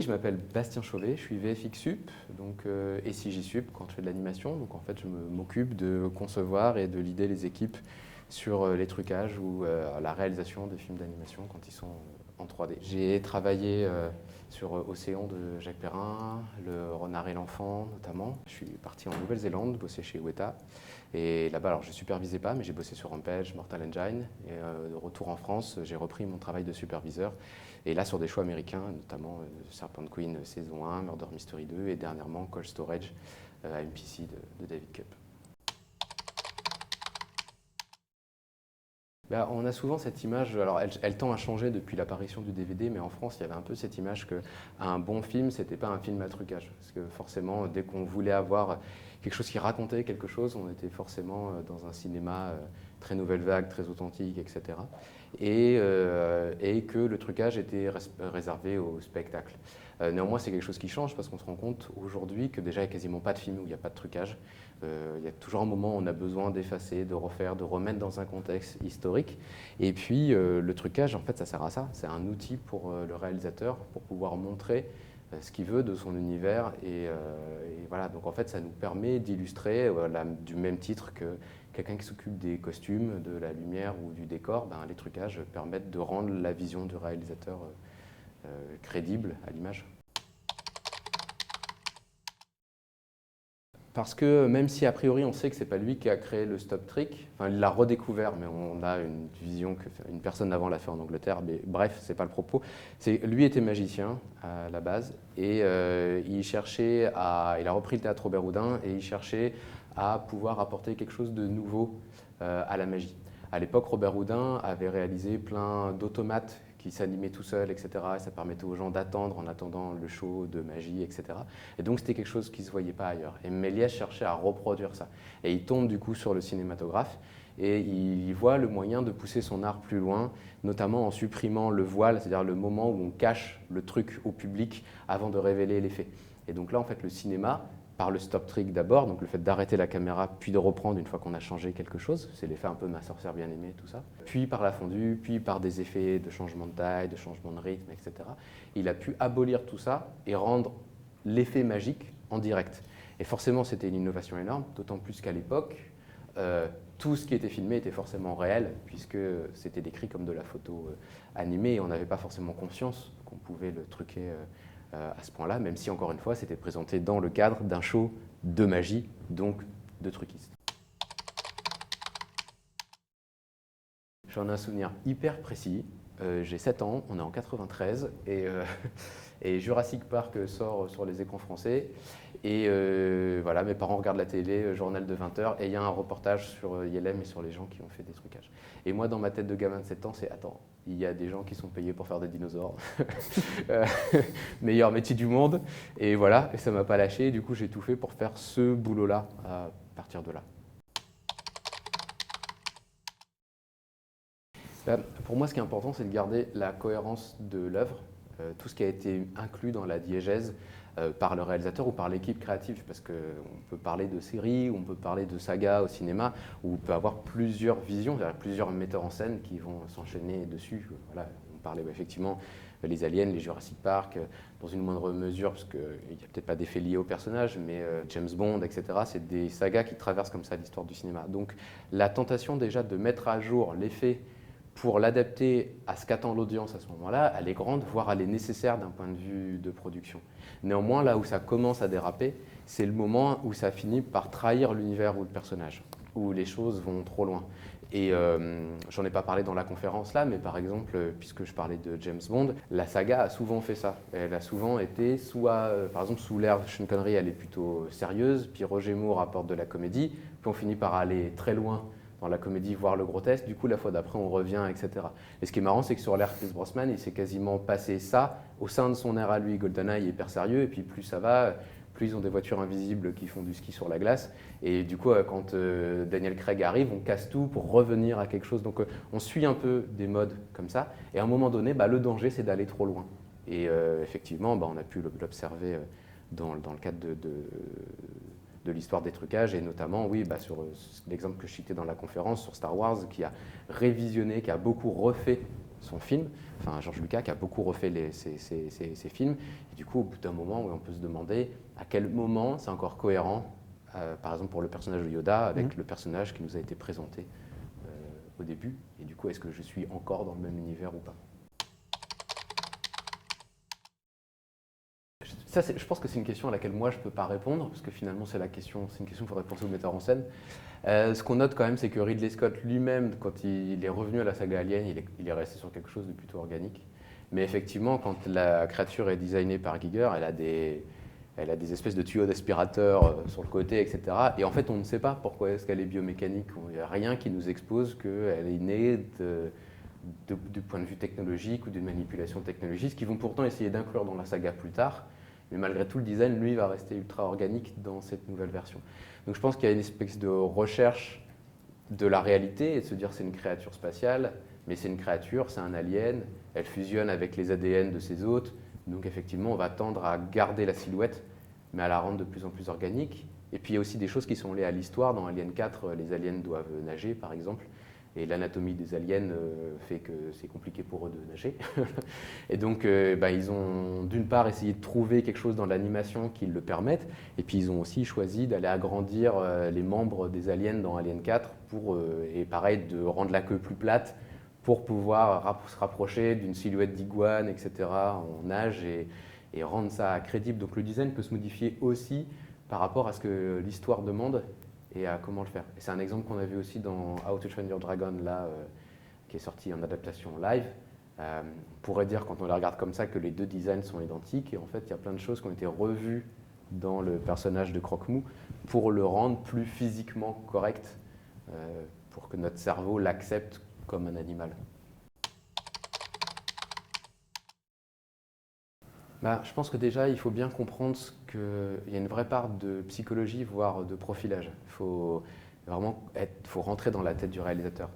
je m'appelle Bastien Chauvet, je suis VFX Sup donc, et CJ Sup quand je fais de l'animation. Donc en fait, je m'occupe de concevoir et de leader les équipes sur les trucages ou la réalisation des films d'animation quand ils sont en 3D. J'ai travaillé sur Océan de Jacques Perrin, Le Renard et l'Enfant notamment. Je suis parti en Nouvelle-Zélande bosser chez Weta. Et là-bas, alors je ne supervisais pas, mais j'ai bossé sur Rampage, Mortal Engine. Et de retour en France, j'ai repris mon travail de superviseur. Et là, sur des shows américains, notamment Serpent Queen saison 1, Murder Mystery 2 et dernièrement Cold Storage à MPC de David Koepp. On a souvent cette image, alors elle tend à changer depuis l'apparition du DVD, mais en France, il y avait un peu cette image qu'un bon film, c'était pas un film à trucage. Parce que forcément, dès qu'on voulait avoir quelque chose qui racontait quelque chose, on était forcément dans un cinéma très nouvelle vague, très authentique, etc. Et que le trucage était réservé au spectacle. Néanmoins, c'est quelque chose qui change parce qu'on se rend compte aujourd'hui que déjà, il n'y a quasiment pas de film où il n'y a pas de trucage. Il y a toujours un moment où on a besoin d'effacer, de refaire, de remettre dans un contexte historique. Et puis, le trucage, en fait, ça sert à ça. C'est un outil pour le réalisateur pour pouvoir montrer ce qu'il veut de son univers. Et voilà, donc en fait, ça nous permet d'illustrer du même titre que quelqu'un qui s'occupe des costumes, de la lumière ou du décor. Les trucages permettent de rendre la vision du réalisateur crédible à l'image. Parce que même si a priori on sait que ce n'est pas lui qui a créé le stop trick, enfin il l'a redécouvert, mais on a une vision qu'une personne avant l'a fait en Angleterre, mais bref, ce n'est pas le propos. Lui était magicien à la base et il a repris le théâtre Robert Houdin et il cherchait à pouvoir apporter quelque chose de nouveau à la magie. À l'époque, Robert Houdin avait réalisé plein d'automates qui s'animait tout seul, etc. Et ça permettait aux gens d'attendre en attendant le show de magie, etc. Et donc c'était quelque chose qui ne se voyait pas ailleurs. Et Méliès cherchait à reproduire ça. Et il tombe du coup sur le cinématographe et il voit le moyen de pousser son art plus loin, notamment en supprimant le voile, c'est-à-dire le moment où on cache le truc au public avant de révéler l'effet. Et donc là, en fait, le cinéma, par le stop trick d'abord, donc le fait d'arrêter la caméra, puis de reprendre une fois qu'on a changé quelque chose, c'est l'effet un peu ma sorcière bien-aimée, tout ça, puis par la fondue, puis par des effets de changement de taille, de changement de rythme, etc. Il a pu abolir tout ça et rendre l'effet magique en direct. Et forcément, c'était une innovation énorme, d'autant plus qu'à l'époque, tout ce qui était filmé était forcément réel, puisque c'était décrit comme de la photo animée, et on n'avait pas forcément conscience qu'on pouvait le truquer à ce point-là, même si, encore une fois, c'était présenté dans le cadre d'un show de magie, donc de truquistes. J'en ai un souvenir hyper précis. J'ai 7 ans, on est en 93, et Jurassic Park sort sur les écrans français. Et voilà, mes parents regardent la télé, journal de 20h, et il y a un reportage sur ILM et sur les gens qui ont fait des trucages. Et moi, dans ma tête de gamin de 7 ans, c'est « Attends, il y a des gens qui sont payés pour faire des dinosaures. Meilleur métier du monde. » Et voilà, et ça ne m'a pas lâché. Du coup, j'ai tout fait pour faire ce boulot-là à partir de là. Pour moi, ce qui est important, c'est de garder la cohérence de l'œuvre, tout ce qui a été inclus dans la diégèse par le réalisateur ou par l'équipe créative, parce qu'on peut parler de séries, on peut parler de sagas au cinéma, où on peut avoir plusieurs visions, plusieurs metteurs en scène qui vont s'enchaîner dessus. Voilà, on parlait effectivement les aliens, les Jurassic Park, dans une moindre mesure, parce qu'il n'y a peut-être pas d'effet lié au personnage, mais James Bond, etc., c'est des sagas qui traversent comme ça l'histoire du cinéma. Donc la tentation déjà de mettre à jour l'effet pour l'adapter à ce qu'attend l'audience à ce moment-là, elle est grande, voire elle est nécessaire d'un point de vue de production. Néanmoins, là où ça commence à déraper, c'est le moment où ça finit par trahir l'univers ou le personnage, où les choses vont trop loin. Et j'en ai pas parlé dans la conférence là, mais par exemple, puisque je parlais de James Bond, la saga a souvent fait ça. Elle a souvent été soit, par exemple, sous l'ère Sean Connery, elle est plutôt sérieuse, puis Roger Moore apporte de la comédie, puis on finit par aller très loin dans la comédie, voire le grotesque. Du coup, la fois d'après, on revient, etc. Et ce qui est marrant, c'est que sur l'ère Pierce Brosnan, il s'est quasiment passé ça au sein de son ère à lui. GoldenEye est hyper sérieux, et puis plus ça va, plus ils ont des voitures invisibles qui font du ski sur la glace. Et du coup, quand Daniel Craig arrive, on casse tout pour revenir à quelque chose. Donc, on suit un peu des modes comme ça. Et à un moment donné, le danger, c'est d'aller trop loin. Et effectivement, on a pu l'observer dans le cadre de l'histoire des trucages, et notamment, oui, sur l'exemple que je citais dans la conférence sur Star Wars, qui a révisionné, qui a beaucoup refait son film, enfin George Lucas qui a beaucoup refait ses films. Et du coup, au bout d'un moment, on peut se demander à quel moment c'est encore cohérent, par exemple pour le personnage de Yoda, avec le personnage qui nous a été présenté au début. Et du coup, est-ce que je suis encore dans le même univers ou pas? Ça, je pense que c'est une question à laquelle moi je ne peux pas répondre, parce que finalement c'est une question qu'il faudrait penser au metteur en scène. Ce qu'on note quand même, c'est que Ridley Scott lui-même, quand il est revenu à la saga Alien, il est resté sur quelque chose de plutôt organique. Mais effectivement, quand la créature est designée par Giger, elle a des espèces de tuyaux d'aspirateur sur le côté, etc. Et en fait, on ne sait pas pourquoi est-ce qu'elle est biomécanique. Il n'y a rien qui nous expose qu'elle est née du point de vue technologique ou d'une manipulation technologique, ce qu'ils vont pourtant essayer d'inclure dans la saga plus tard. Mais malgré tout, le design, lui, va rester ultra organique dans cette nouvelle version. Donc je pense qu'il y a une espèce de recherche de la réalité et de se dire c'est une créature spatiale, mais c'est une créature, c'est un alien, elle fusionne avec les ADN de ses hôtes. Donc effectivement, on va tendre à garder la silhouette, mais à la rendre de plus en plus organique. Et puis il y a aussi des choses qui sont liées à l'histoire. Dans Alien 4, les aliens doivent nager, par exemple. Et l'anatomie des aliens fait que c'est compliqué pour eux de nager. Et donc, ils ont d'une part essayé de trouver quelque chose dans l'animation qui le permette, et puis ils ont aussi choisi d'aller agrandir les membres des aliens dans Alien 4, et pareil, de rendre la queue plus plate pour pouvoir se rapprocher d'une silhouette d'iguane, etc., en nage, et rendre ça crédible. Donc le design peut se modifier aussi par rapport à ce que l'histoire demande, et à comment le faire. Et c'est un exemple qu'on a vu aussi dans How to Train Your Dragon, là, qui est sorti en adaptation live. On pourrait dire, quand on les regarde comme ça, que les deux designs sont identiques. Et en fait, il y a plein de choses qui ont été revues dans le personnage de Croque-Mou pour le rendre plus physiquement correct, pour que notre cerveau l'accepte comme un animal. Je pense que déjà, il faut bien comprendre qu'il y a une vraie part de psychologie, voire de profilage. Il faut vraiment faut rentrer dans la tête du réalisateur.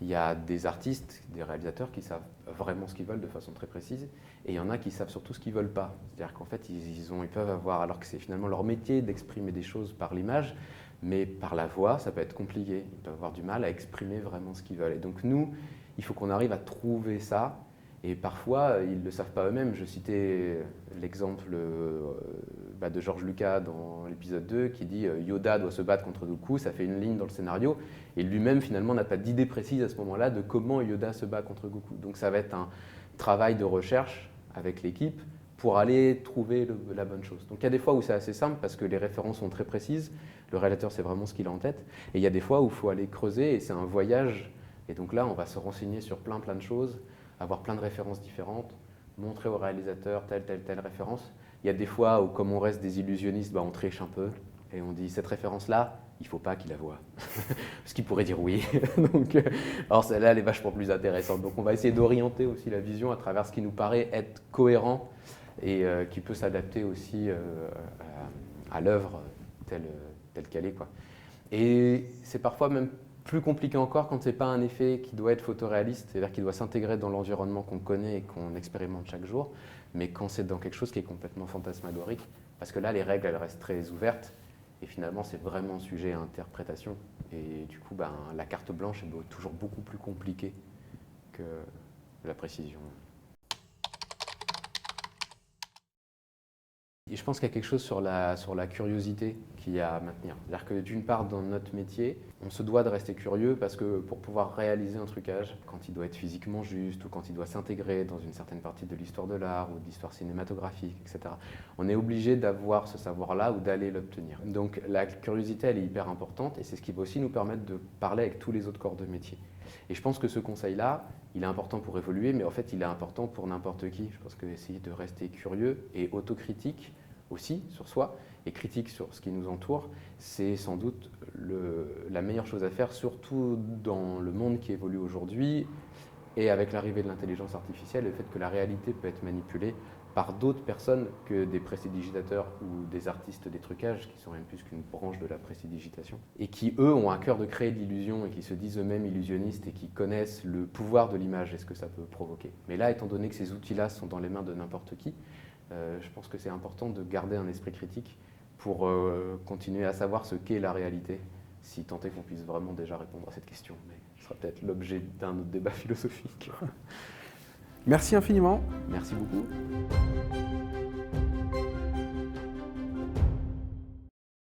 Il y a des artistes, des réalisateurs qui savent vraiment ce qu'ils veulent de façon très précise, et il y en a qui savent surtout ce qu'ils ne veulent pas. C'est-à-dire qu'en fait, ils peuvent avoir, alors que c'est finalement leur métier d'exprimer des choses par l'image, mais par la voix, ça peut être compliqué. Ils peuvent avoir du mal à exprimer vraiment ce qu'ils veulent. Et donc nous, il faut qu'on arrive à trouver ça. Et parfois, ils ne le savent pas eux-mêmes. Je citais l'exemple de George Lucas dans l'épisode 2 qui dit Yoda doit se battre contre Dooku, ça fait une ligne dans le scénario. Et lui-même, finalement, n'a pas d'idée précise à ce moment-là de comment Yoda se bat contre Dooku. Donc ça va être un travail de recherche avec l'équipe pour aller trouver la bonne chose. Donc il y a des fois où c'est assez simple parce que les références sont très précises, le réalisateur sait vraiment ce qu'il a en tête. Et il y a des fois où il faut aller creuser et c'est un voyage. Et donc là, on va se renseigner sur plein de choses, avoir plein de références différentes, montrer au réalisateur telle référence. Il y a des fois où, comme on reste des illusionnistes, on triche un peu et on dit cette référence-là, il ne faut pas qu'il la voie. Parce qu'il pourrait dire oui. Alors celle-là, elle est vachement plus intéressante. Donc on va essayer d'orienter aussi la vision à travers ce qui nous paraît être cohérent et qui peut s'adapter aussi à l'œuvre telle qu'elle est, quoi. Et c'est parfois même plus compliqué encore quand ce n'est pas un effet qui doit être photoréaliste, c'est-à-dire qu'il doit s'intégrer dans l'environnement qu'on connaît et qu'on expérimente chaque jour, mais quand c'est dans quelque chose qui est complètement fantasmagorique, parce que là, les règles, elles restent très ouvertes, et finalement, c'est vraiment sujet à interprétation. Et du coup, la carte blanche est toujours beaucoup plus compliquée que la précision. Et je pense qu'il y a quelque chose sur la curiosité qu'il y a à maintenir. C'est-à-dire que d'une part, dans notre métier, on se doit de rester curieux parce que pour pouvoir réaliser un trucage, quand il doit être physiquement juste ou quand il doit s'intégrer dans une certaine partie de l'histoire de l'art ou de l'histoire cinématographique, etc., on est obligé d'avoir ce savoir-là ou d'aller l'obtenir. Donc la curiosité, elle est hyper importante et c'est ce qui va aussi nous permettre de parler avec tous les autres corps de métier. Et je pense que ce conseil-là, il est important pour évoluer, mais en fait, il est important pour n'importe qui. Je pense qu'essayer de rester curieux et autocritique aussi sur soi, et critique sur ce qui nous entoure, c'est sans doute la meilleure chose à faire, surtout dans le monde qui évolue aujourd'hui, et avec l'arrivée de l'intelligence artificielle, le fait que la réalité peut être manipulée par d'autres personnes que des prestidigitateurs ou des artistes des trucages, qui sont rien plus qu'une branche de la prestidigitation, et qui, eux, ont à cœur de créer de l'illusion et qui se disent eux-mêmes illusionnistes et qui connaissent le pouvoir de l'image et ce que ça peut provoquer. Mais là, étant donné que ces outils-là sont dans les mains de n'importe qui, je pense que c'est important de garder un esprit critique pour continuer à savoir ce qu'est la réalité, si tant est qu'on puisse vraiment déjà répondre à cette question. Mais ce sera peut-être l'objet d'un autre débat philosophique. Merci infiniment. Merci beaucoup.